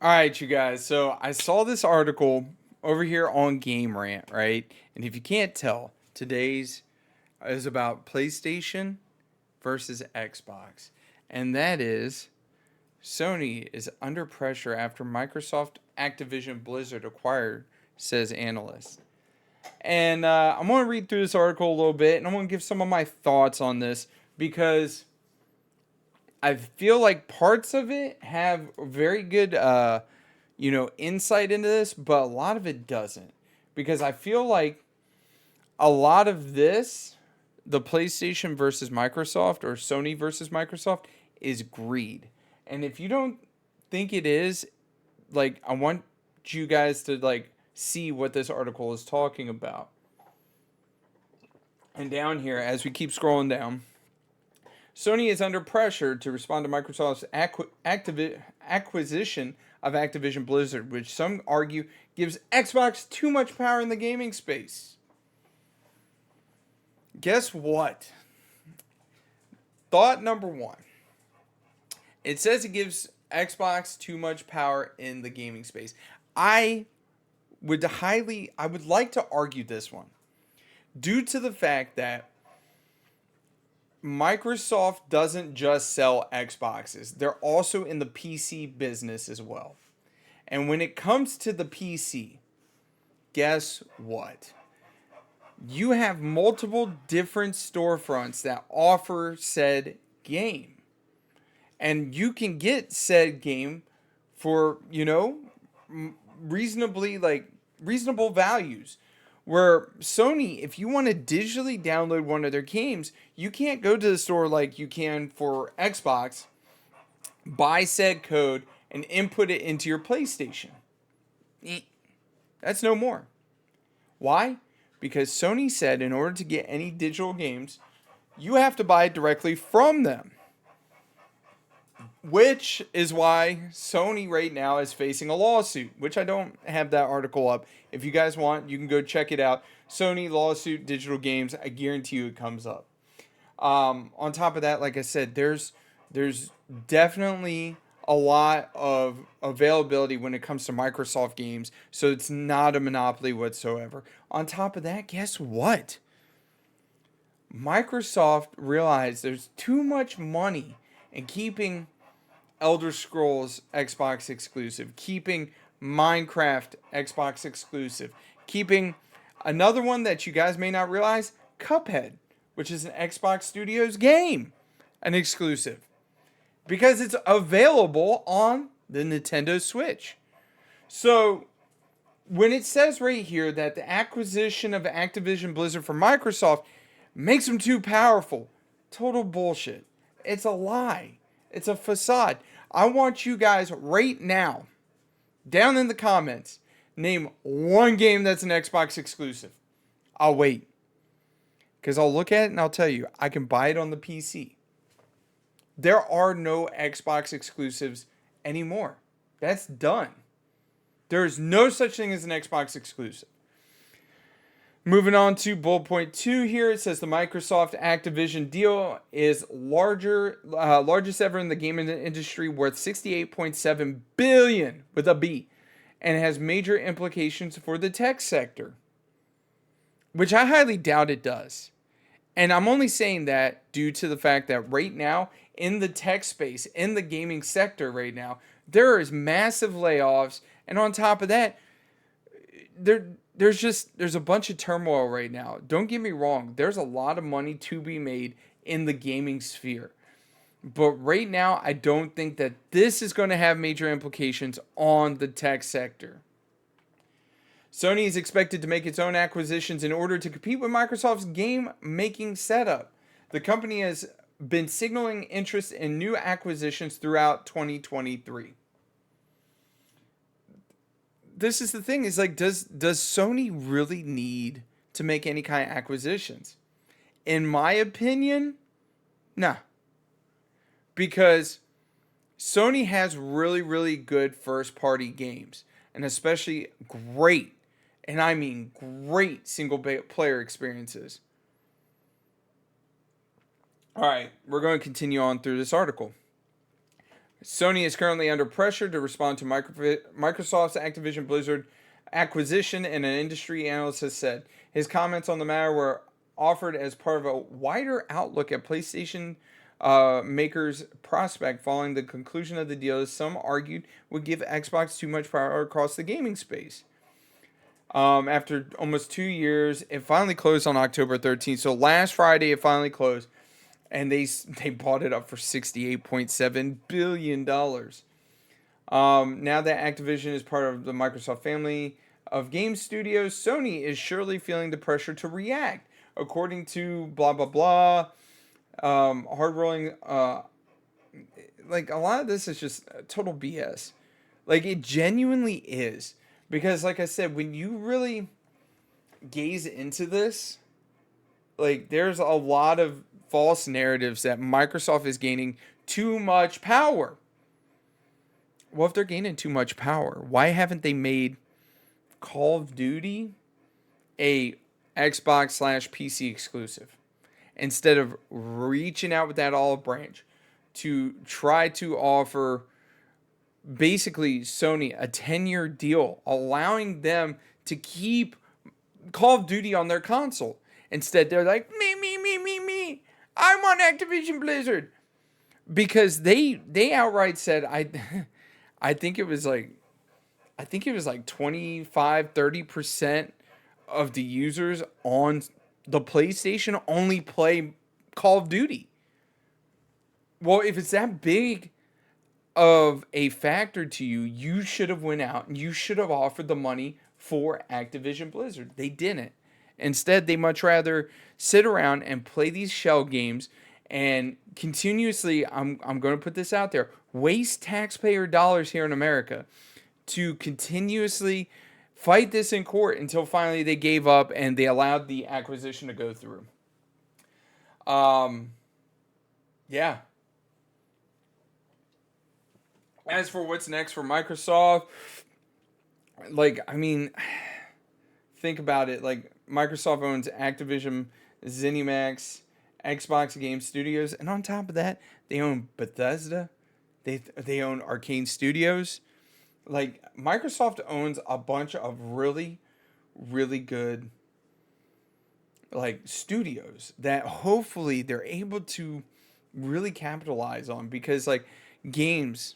All right, you guys. So I saw this article over here on Game Rant, right? And if you can't tell, today's is about PlayStation versus Xbox. And that is Sony is under pressure after Microsoft Activision Blizzard acquired, says analyst. And I'm going to read through this article a little bit and I'm going to give some of my thoughts on this because I feel like parts of it have very good, insight into this, but a lot of it doesn't. Because I feel like a lot of this, the PlayStation versus Microsoft or Sony versus Microsoft, is greed. And if you don't think it is, like, I want you guys to, like, see what this article is talking about. And down here, as we keep scrolling down, Sony is under pressure to respond to Microsoft's acquisition of Activision Blizzard, which some argue gives Xbox too much power in the gaming space. Guess what? Thought number one. It says it gives Xbox too much power in the gaming space. I would like to argue this one due to the fact that Microsoft doesn't just sell Xboxes. They're also in the PC business as well. And when it comes to the PC, guess what? You have multiple different storefronts that offer said game. And you can get said game for, reasonable values. Where Sony, if you want to digitally download one of their games, you can't go to the store like you can for Xbox, buy said code, and input it into your PlayStation. That's no more. Why? Because Sony said in order to get any digital games, you have to buy it directly from them. Which is why Sony right now is facing a lawsuit, which I don't have that article up. If you guys want, you can go check it out. Sony lawsuit digital games. I guarantee you it comes up. On top of that, like I said, there's definitely a lot of availability when it comes to Microsoft games, so it's not a monopoly whatsoever. On top of that, guess what? Microsoft realized there's too much money in keeping Elder Scrolls Xbox exclusive, keeping Minecraft Xbox exclusive, keeping another one that you guys may not realize, Cuphead, which is an Xbox Studios game, an exclusive, because it's available on the Nintendo Switch. So when it says right here that the acquisition of Activision Blizzard from Microsoft makes them too powerful, total bullshit. It's a lie. It's a facade. I want you guys right now, down in the comments, name one game that's an Xbox exclusive. I'll wait. Because I'll look at it and I'll tell you, I can buy it on the PC. There are no Xbox exclusives anymore. That's done. There is no such thing as an Xbox exclusive. Moving on to bullet point 2 here, it says the Microsoft Activision deal is largest ever in the gaming industry, worth $68.7 billion with a B, and has major implications for the tech sector, which I highly doubt it does. And I'm only saying that due to the fact that right now, in the tech space, in the gaming sector right now, there is massive layoffs, and on top of that, there's a bunch of turmoil right now. Don't get me wrong. There's a lot of money to be made in the gaming sphere. But right now, I don't think that this is going to have major implications on the tech sector. Sony is expected to make its own acquisitions in order to compete with Microsoft's game-making setup. The company has been signaling interest in new acquisitions throughout 2023. This is the thing, is like, does Sony really need to make any kind of acquisitions? In my opinion, nah. Because Sony has really, really good first-party games, and especially great, and I mean great single-player experiences. All right, we're going to continue on through this article. Sony is currently under pressure to respond to Microsoft's Activision Blizzard acquisition, and an industry analyst has said. His comments on the matter were offered as part of a wider outlook at PlayStation makers' prospect following the conclusion of the deal, as some argued would give Xbox too much power across the gaming space. After almost 2 years, it finally closed on October 13th. So last Friday, it finally closed, and they bought it up for $68.7 billion. Now that Activision is part of the Microsoft family of game studios, Sony is surely feeling the pressure to react. According to blah blah blah, hard rolling. Like, a lot of this is just total BS. Like, it genuinely is. Because, like I said, when you really gaze into this, like, there's a lot of false narratives that Microsoft is gaining too much power. Well, if they're gaining too much power, why haven't they made Call of Duty a Xbox/PC exclusive, instead of reaching out with that olive branch to try to offer basically Sony a 10-year deal, allowing them to keep Call of Duty on their console? Instead, they're like, me. I want Activision Blizzard. Because they outright said, I think it was like 25-30% of the users on the PlayStation only play Call of Duty. Well, if it's that big of a factor to you, you should have went out and you should have offered the money for Activision Blizzard. They didn't. Instead, they much rather sit around and play these shell games and continuously, I'm going to put this out there, waste taxpayer dollars here in America to continuously fight this in court until finally they gave up and they allowed the acquisition to go through. Yeah. As for what's next for Microsoft, like, I mean, think about it. Like, Microsoft owns Activision, ZeniMax, Xbox Game Studios, and on top of that, they own Bethesda. They own Arcane Studios. Like, Microsoft owns a bunch of really, really good, like, studios that hopefully they're able to really capitalize on, because, like, games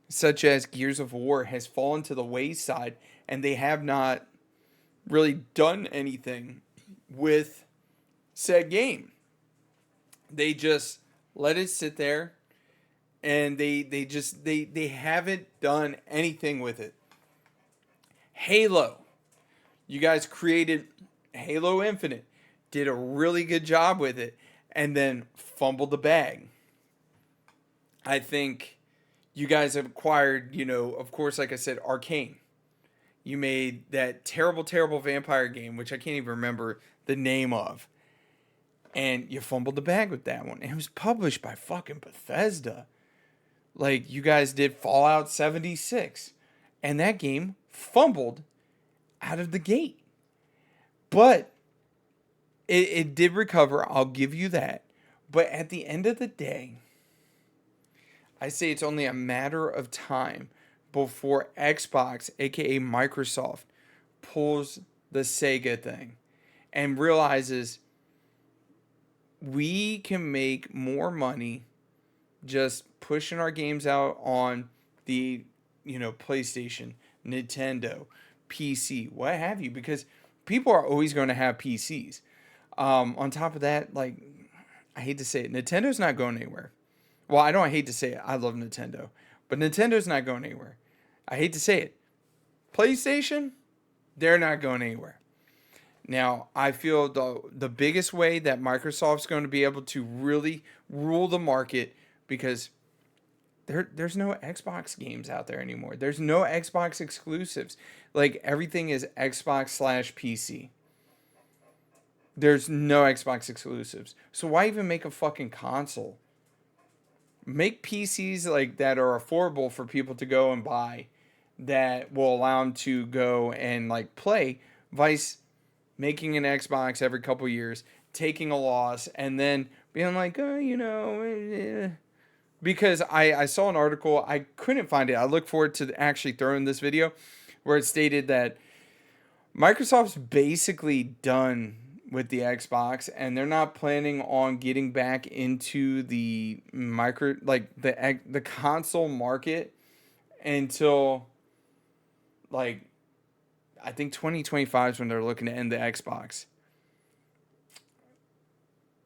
such as Gears of War has fallen to the wayside, and they have not really done anything with said game. They just let it sit there, and they haven't done anything with it. Halo. You guys created Halo Infinite, did a really good job with it, and then fumbled the bag. I think you guys have acquired, of course, like I said, Arcane. You made that terrible, terrible vampire game, which I can't even remember the name of. And you fumbled the bag with that one. And it was published by fucking Bethesda. Like, you guys did Fallout 76. And that game fumbled out of the gate. But it did recover. I'll give you that. But at the end of the day, I say it's only a matter of time before Xbox, aka Microsoft, pulls the Sega thing and realizes we can make more money just pushing our games out on the, PlayStation, Nintendo, PC, what have you, because people are always going to have PCs. On top of that, like, I hate to say it, Nintendo's not going anywhere. Well, I don't hate to say it. I love Nintendo. But Nintendo's not going anywhere. I hate to say it. PlayStation, they're not going anywhere. Now, I feel the biggest way that Microsoft's going to be able to really rule the market, because there's no Xbox games out there anymore. There's no Xbox exclusives. Like, everything is Xbox/PC. There's no Xbox exclusives. So why even make a fucking console? Make PCs like that are affordable for people to go and buy, that will allow them to go and like play, vice making an Xbox every couple years, taking a loss, and then being like, because I saw an article. I couldn't find it. I look forward to actually throwing this video where it stated that Microsoft's basically done with the Xbox, and they're not planning on getting back into the the console market until like I think 2025 is when they're looking to end the Xbox.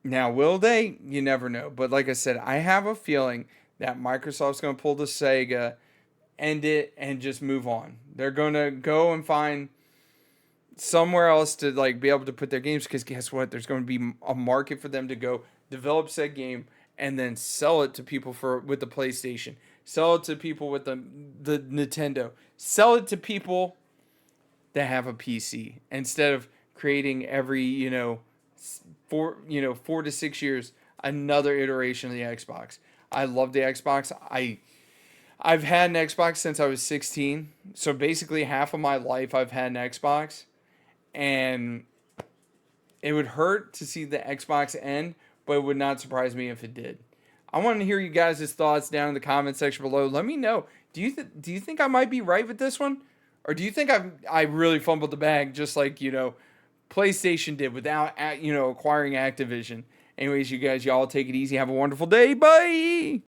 Now, will they? You never know. But like I said, I have a feeling that Microsoft's going to pull the Sega, end it, and just move on. They're going to go and find somewhere else to like be able to put their games, because guess what? There's going to be a market for them to go develop said game and then sell it to people with the PlayStation, sell it to people with the Nintendo, sell it to people that have a PC, instead of creating every 4 to 6 years another iteration of the Xbox. I love the Xbox. I've had an Xbox since I was 16, so basically half of my life I've had an Xbox. And it would hurt to see the Xbox end, but it would not surprise me if it did. I want to hear you guys' thoughts down in the comment section below. Let me know. Do you think I might be right with this one? Or do you think I really fumbled the bag, just like, PlayStation did without, acquiring Activision? Anyways, y'all take it easy. Have a wonderful day. Bye!